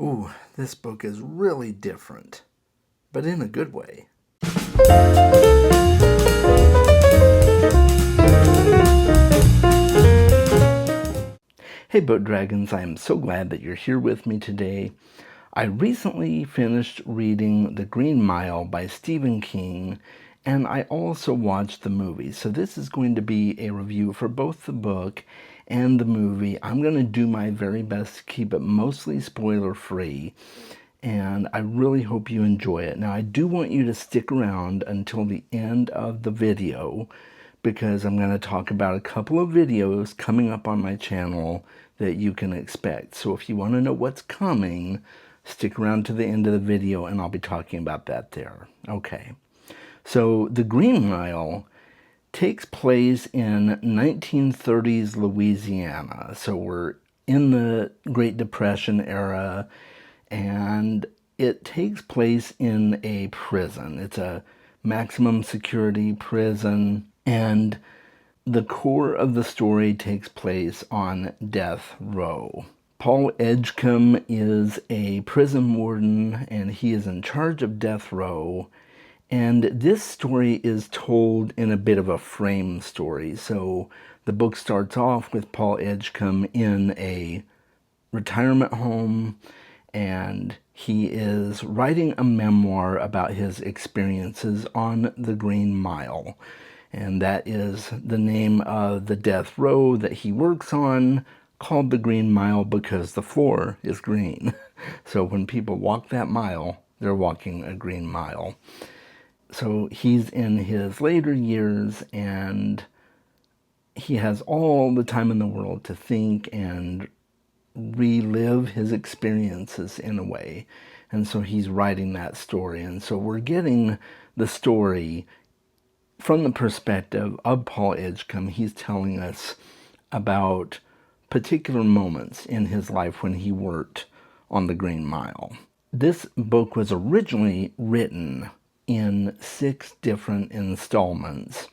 Ooh, this book is really different, but in a good way. Hey Boat Dragons, I am so glad that you're here with me today. I recently finished reading The Green Mile by Stephen King, and I also watched the movie. So this is going to be a review for both the book and the movie. I'm going to do my very best to keep it mostly spoiler-free, and I really hope you enjoy it. Now, I do want you to stick around until the end of the video, because I'm going to talk about a couple of videos coming up on my channel that you can expect. So if you want to know what's coming, stick around to the end of the video and I'll be talking about that there. Okay. So The Green Mile takes place in 1930s Louisiana. So we're in the Great Depression era, and it takes place in a prison. It's a maximum security prison, and the core of the story takes place on death row. Paul Edgecombe is a prison warden, and he is in charge of death row. And this story is told in a bit of a frame story. So the book starts off with Paul Edgecombe in a retirement home, and he is writing a memoir about his experiences on the Green Mile. And that is the name of the death row that he works on, called the Green Mile because the floor is green. So when people walk that mile, they're walking a green mile. So he's in his later years, and he has all the time in the world to think and relive his experiences in a way. And so he's writing that story. And so we're getting the story from the perspective of Paul Edgecombe. He's telling us about particular moments in his life when he worked on the Green Mile. This book was originally written in 6 different installments,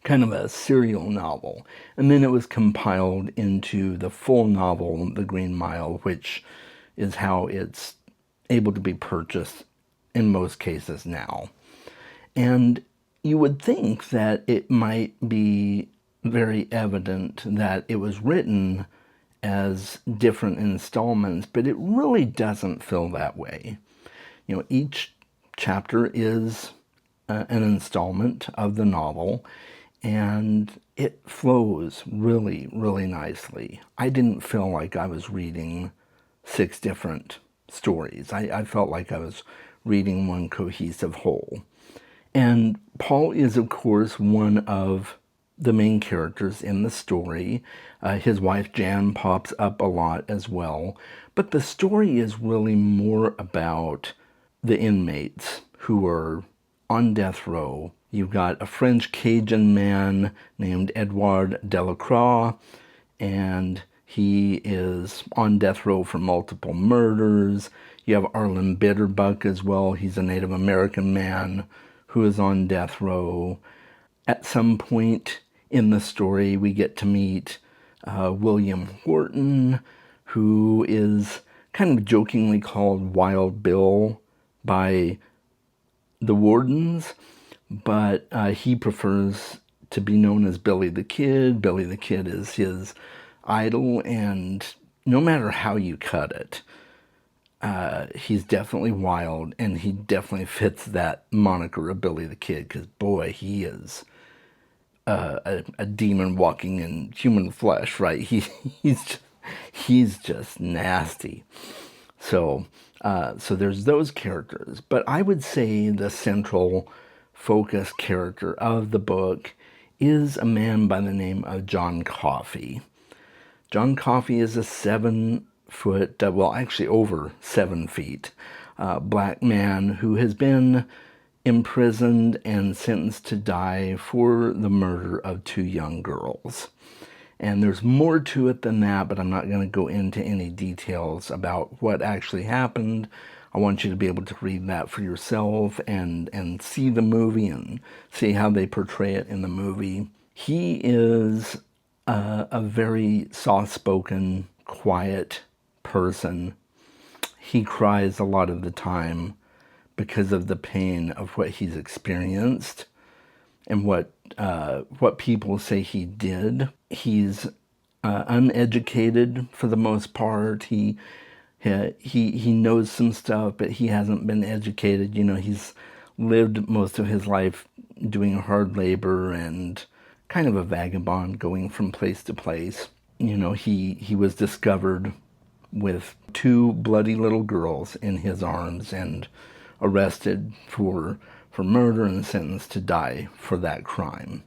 kind of a serial novel, and then it was compiled into the full novel, The Green Mile, which is how it's able to be purchased in most cases now. And you would think that it might be very evident that it was written as different installments, but it really doesn't feel that way. You know, each chapter is an installment of the novel, and it flows really, really nicely. I didn't feel like I was reading 6 different stories. I felt like I was reading one cohesive whole. And Paul is, of course, one of the main characters in the story. His wife Jan pops up a lot as well. But the story is really more about the inmates who are on death row. You've got a French Cajun man named Edouard Delacroix, and he is on death row for multiple murders. You have Arlen Bitterbuck as well. He's a Native American man who is on death row. At some point in the story, we get to meet William Wharton, who is kind of jokingly called Wild Bill by the wardens, but he prefers to be known as Billy the Kid. Billy the Kid is his idol, and no matter how you cut it, he's definitely wild, and he definitely fits that moniker of Billy the Kid, because boy, he is a demon walking in human flesh, right? He's just nasty. So there's those characters, but I would say the central focus character of the book is a man by the name of John Coffey. John Coffey is a 7-foot, well, actually over 7 feet, black man who has been imprisoned and sentenced to die for the murder of 2 young girls. And there's more to it than that, but I'm not going to go into any details about what actually happened. I want you to be able to read that for yourself and see the movie and see how they portray it in the movie. He is a very soft-spoken, quiet person he cries a lot of the time because of the pain of what he's experienced and what people say he did. He's uneducated for the most part. He knows some stuff, but he hasn't been educated. He's lived most of his life doing hard labor and kind of a vagabond going from place to place. He was discovered with two bloody little girls in his arms and arrested for murder and sentenced to die for that crime.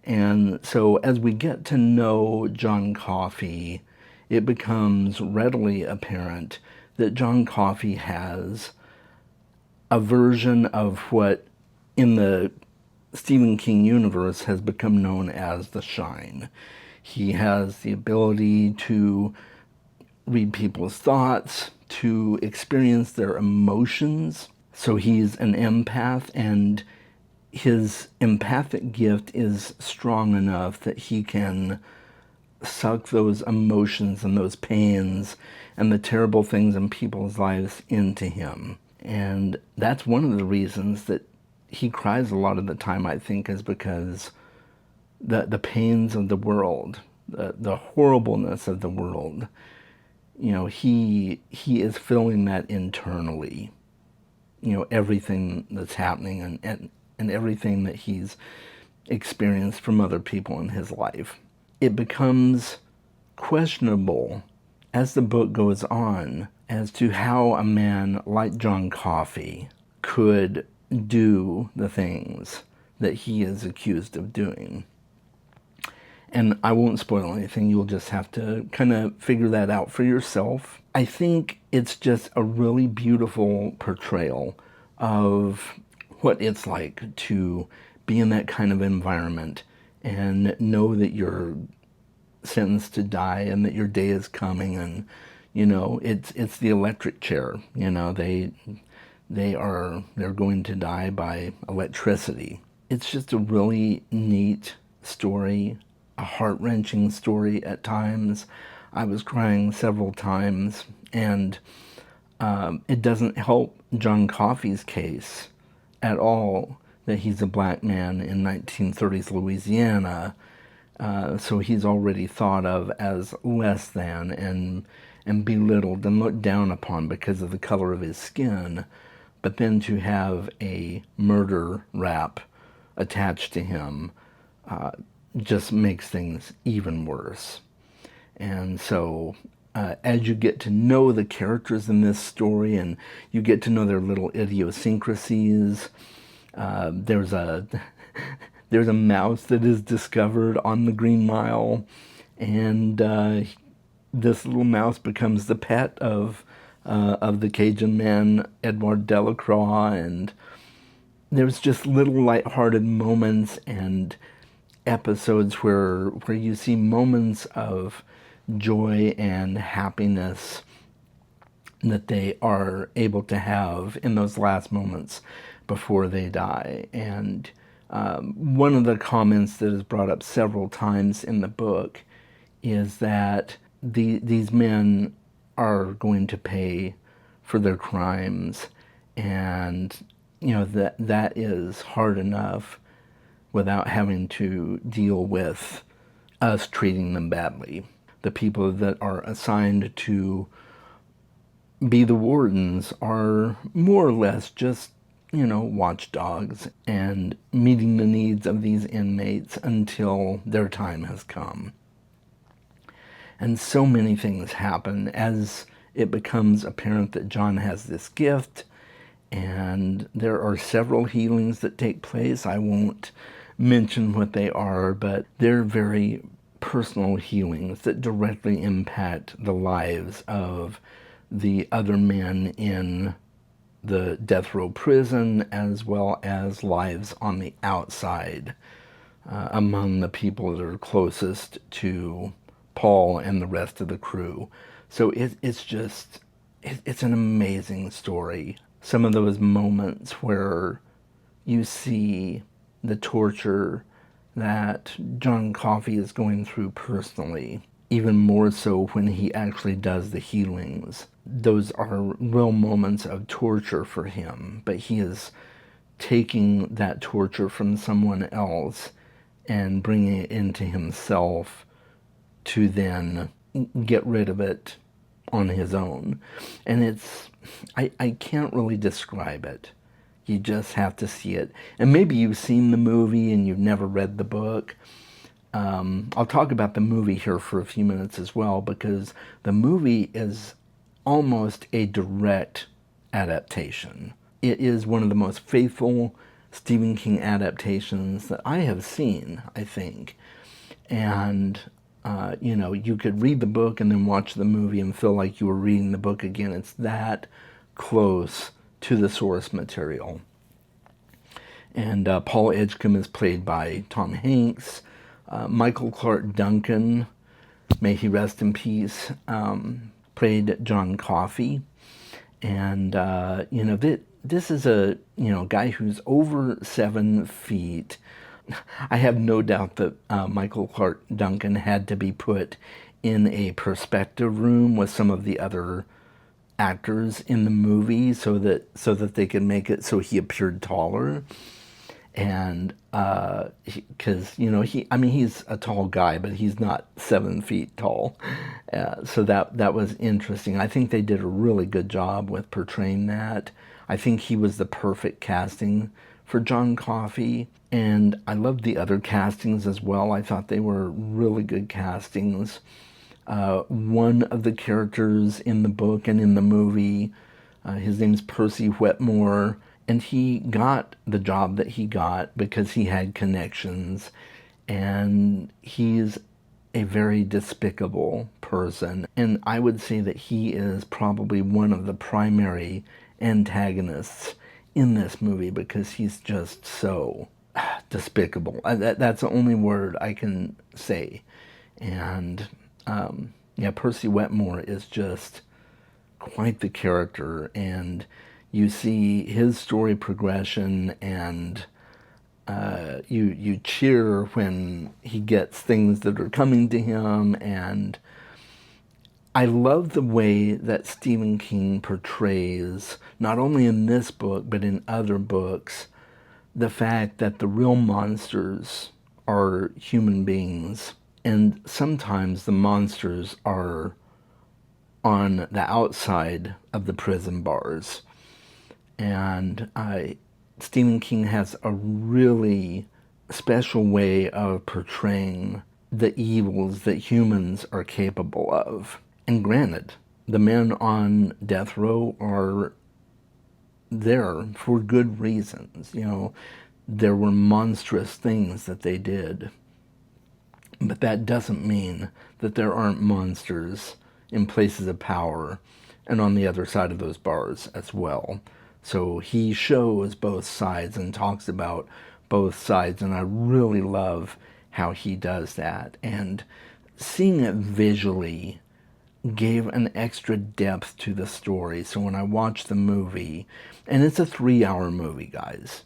And so as we get to know John Coffey, it becomes readily apparent that John Coffey has a version of what in the Stephen King universe has become known as the Shine. He has the ability to read people's thoughts, to experience their emotions. So he's an empath, and his empathic gift is strong enough that he can suck those emotions and those pains and the terrible things in people's lives into him. And that's one of the reasons that he cries a lot of the time, I think, is because the pains of the world, the horribleness of the world, he is feeling that internally. Everything that's happening and everything that he's experienced from other people in his life. It becomes questionable as the book goes on as to how a man like John Coffey could do the things that he is accused of doing. And I won't spoil anything. You'll just have to kind of figure that out for yourself. I think it's just a really beautiful portrayal of what it's like to be in that kind of environment and know that you're sentenced to die and that your day is coming, and it's the electric chair. They're going to die by electricity. It's just a really neat story, a heart-wrenching story at times. I was crying several times, and it doesn't help John Coffey's case at all that he's a black man in 1930s Louisiana, so he's already thought of as less than and belittled and looked down upon because of the color of his skin. But then to have a murder rap attached to him just makes things even worse. And so as you get to know the characters in this story and you get to know their little idiosyncrasies, there's a mouse that is discovered on the Green Mile, and this little mouse becomes the pet of the Cajun man Edouard Delacroix, and there's just little lighthearted moments and episodes where you see moments of joy and happiness that they are able to have in those last moments before they die. And one of the comments that is brought up several times in the book is that these men are going to pay for their crimes, and that is hard enough without having to deal with us treating them badly. The people that are assigned to be the wardens are more or less just, watchdogs and meeting the needs of these inmates until their time has come. And so many things happen as it becomes apparent that John has this gift, and there are several healings that take place. I won't mention what they are, but they're very personal healings that directly impact the lives of the other men in the death row prison, as well as lives on the outside among the people that are closest to Paul and the rest of the crew. So it's an amazing story. Some of those moments where you see the torture that John Coffey is going through personally, even more so when he actually does the healings. those are real moments of torture for him, but he is taking that torture from someone else and bringing it into himself to then get rid of it on his own. And I can't really describe it. You just have to see it. And maybe you've seen the movie and you've never read the book. I'll talk about the movie here for a few minutes as well, because the movie is almost a direct adaptation. It is one of the most faithful Stephen King adaptations that I have seen, I think. And, you could read the book and then watch the movie and feel like you were reading the book again. It's that close to the source material. And Paul Edgecombe is played by Tom Hanks. Michael Clark Duncan, may he rest in peace, played John Coffey. And, this is a, guy who's over 7 feet. I have no doubt that Michael Clark Duncan had to be put in a perspective room with some of the other actors in the movie so that they could make it so he appeared taller. And because he's a tall guy, but he's not 7 feet tall, so that was interesting. I think they did a really good job with portraying that. I think he was the perfect casting for John Coffey, and I loved the other castings as well. I thought they were really good castings. One of the characters in the book and in the movie, his name's Percy Wetmore, and he got the job that he got because he had connections, and he's a very despicable person. And I would say that he is probably one of the primary antagonists in this movie because he's just so despicable. That's the only word I can say. And Percy Wetmore is just quite the character, and you see his story progression, and you cheer when he gets things that are coming to him. And I love the way that Stephen King portrays, not only in this book but in other books, the fact that the real monsters are human beings, and sometimes the monsters are on the outside of the prison bars. And Stephen King has a really special way of portraying the evils that humans are capable of. And granted, the men on death row are there for good reasons. There were monstrous things that they did. But that doesn't mean that there aren't monsters in places of power and on the other side of those bars as well. So he shows both sides and talks about both sides, and I really love how he does that. And seeing it visually gave an extra depth to the story. So when I watched the movie, and it's a 3-hour movie, guys,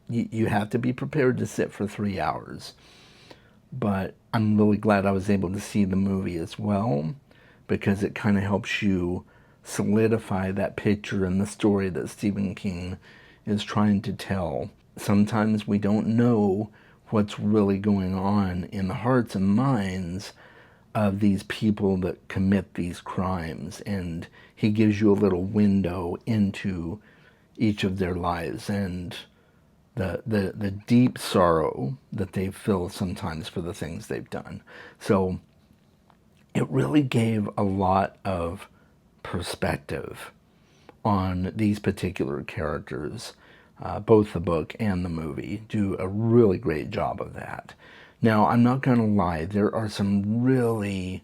you have to be prepared to sit for 3 hours. But I'm really glad I was able to see the movie as well, because it kind of helps you solidify that picture and the story that Stephen King is trying to tell. Sometimes we don't know what's really going on in the hearts and minds of these people that commit these crimes, and he gives you a little window into each of their lives and the deep sorrow that they feel sometimes for the things they've done. So it really gave a lot of perspective on these particular characters. Both the book and the movie do a really great job of that. Now, I'm not going to lie, there are some really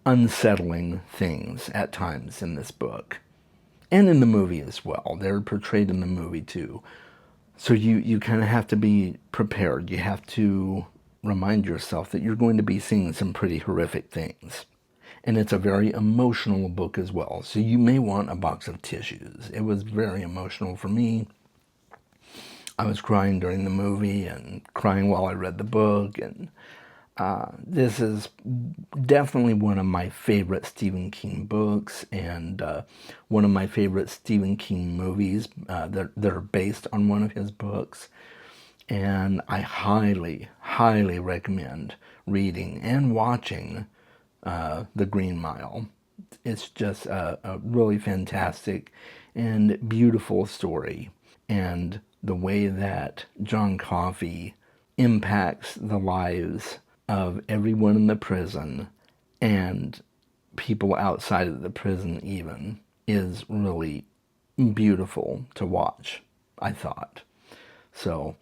unsettling things at times in this book, and in the movie as well. They're portrayed in the movie too. So you kind of have to be prepared. You have to remind yourself that you're going to be seeing some pretty horrific things. And it's a very emotional book as well, so you may want a box of tissues. It was very emotional for me. I was crying during the movie and crying while I read the book, and This is definitely one of my favorite Stephen King books, and one of my favorite Stephen King movies that are based on one of his books. And I highly, highly recommend reading and watching The Green Mile. It's just a really fantastic and beautiful story. And the way that John Coffey impacts the lives of everyone in the prison and people outside of the prison even is really beautiful to watch, I thought. So,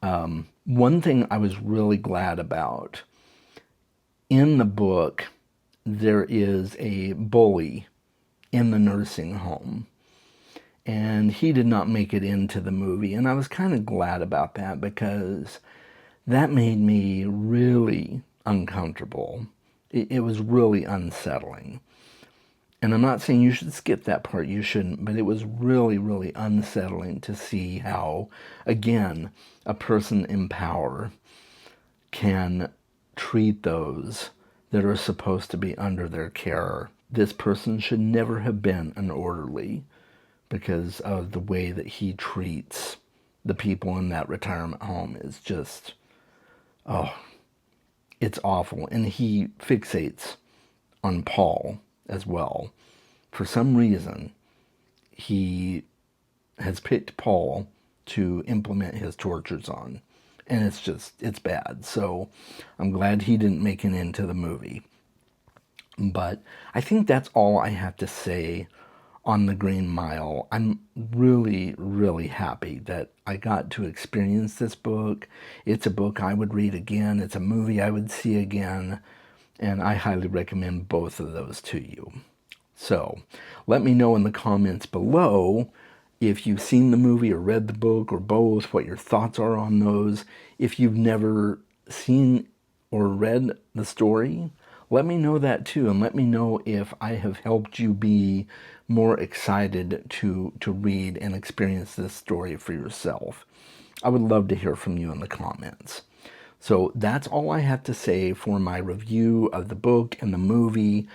one thing I was really glad about in the book, there is a bully in the nursing home, and he did not make it into the movie. And I was kind of glad about that because that made me really uncomfortable. It was really unsettling. And I'm not saying you should skip that part, you shouldn't, but it was really, really unsettling to see how, again, a person in power can treat those that are supposed to be under their care. This person should never have been an orderly because of the way that he treats the people in that retirement home is just, oh, it's awful. And he fixates on Paul as well. For some reason, he has picked Paul to implement his tortures on. And it's bad. So I'm glad he didn't make it into the movie. But I think that's all I have to say on The Green Mile. I'm really, really happy that I got to experience this book. It's a book I would read again. It's a movie I would see again. And I highly recommend both of those to you. So let me know in the comments below if you've seen the movie or read the book or both, what your thoughts are on those. If you've never seen or read the story, let me know that too, and let me know if I have helped you be more excited to read and experience this story for yourself. I would love to hear from you in the comments. So that's all I have to say for my review of the book and the movie.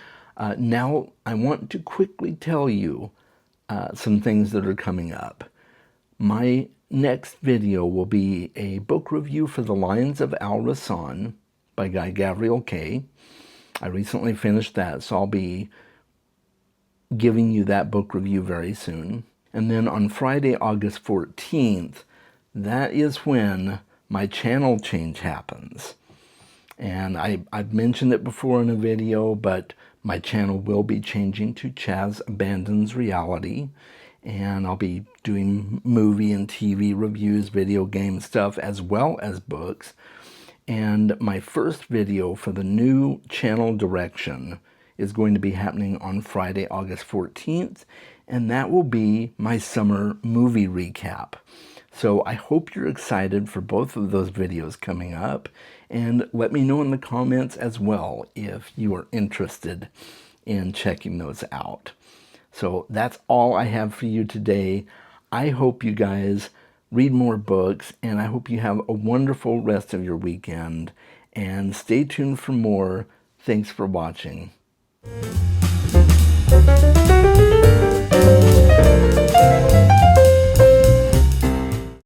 Now I want to quickly tell you some things that are coming up. My next video will be a book review for The Lions of Al Rassan by Guy Gavriel Kay. I recently finished that, so I'll be giving you that book review very soon. And then on Friday, August 14th, that is when my channel change happens. And I've mentioned it before in a video, but my channel will be changing to Chaz Abandons Reality. And I'll be doing movie and TV reviews, video game stuff, as well as books. And my first video for the new channel direction is going to be happening on Friday, August 14th. And that will be my summer movie recap. So I hope you're excited for both of those videos coming up. And let me know in the comments as well if you are interested in checking those out. So that's all I have for you today. I hope you guys read more books, and I hope you have a wonderful rest of your weekend. And stay tuned for more. Thanks for watching.